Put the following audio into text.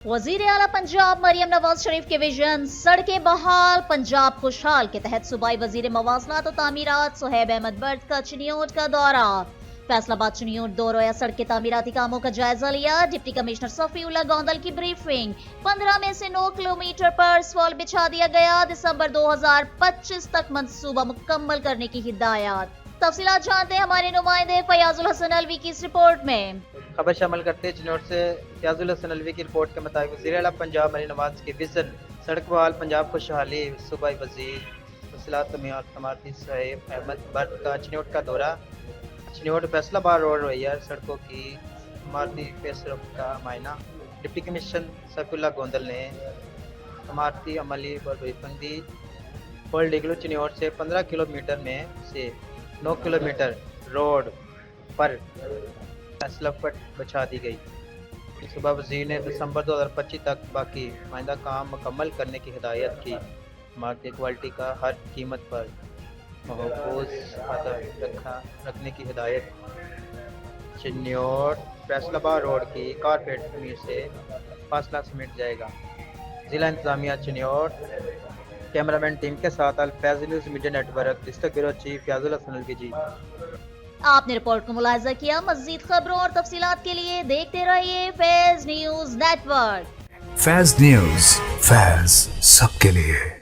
वजीर आला पंजाब मरियम नवाज शरीफ के विजन सड़कें बहाल पंजाब खुशहाल के तहत सूबाई वजीर मवासलात और तामीरात सुहेब अहमद बर्द का चिनियोट का दौरा। फैसलाबाद चिनियोट दो रोया सड़क के तामीराती कामों का जायजा लिया। डिप्टी कमिश्नर सफीउल्लाह गोंदल की ब्रीफिंग। 15 में से 9 किलोमीटर पर स्फॉल बिछा दिया गया। दिसंबर 2025 तक मंसूबा मुकम्मल करने की हिदायत। तफसीलात जानते हैं हमारे नुमाइंदे फयाजुल हसन अलवी की इस रिपोर्ट में। खबर शामिल करते हैं चिनौट से फयाजुल हसन अलवी की रिपोर्ट के मुताबिक वज़ीर आला पंजाब मरियम नवाज के विजन सड़क बहाल पंजाब खुशहाली सूबाई वज़ीर मवासलात तामीराती सुहेब अहमद बर्द का चिनौट का दौरा। चिनौट फैसलाबाद रोड रोया सड़कों की इमारती पेशरफ का मायना। डिप्टी कमिश्नर सफीउल्लाह गोंदल ने इमारती अमली पर ब्रीफिंग दी। होल्ड डिगलो चिनौट से 15 किलोमीटर में से 9 किलोमीटर रोड पर फैसलापट बिछा दी गई। सुबह वजीर ने दिसंबर 2025 तक बाकी माइंदा काम मुकम्मल करने की हिदायत की। इमारती क्वालिटी का हर कीमत पर महफूज रखने की हिदायत। चिन्योट फैसलाबाद रोड की कारपेट जमीन से फासला समेट जाएगा। जिला इंतजामिया चिन्योट। कैमरामैन टीम के साथ Al Faiz news media network district bureau chief Fayazul Hasan Alvi ji. आपने रिपोर्ट को मुलाहिजा किया। मज़ीद खबरों और तफसीलात के लिए देखते रहिए फैज़ न्यूज़ नेटवर्क। फैज़ न्यूज़, फैज़ सबके लिए।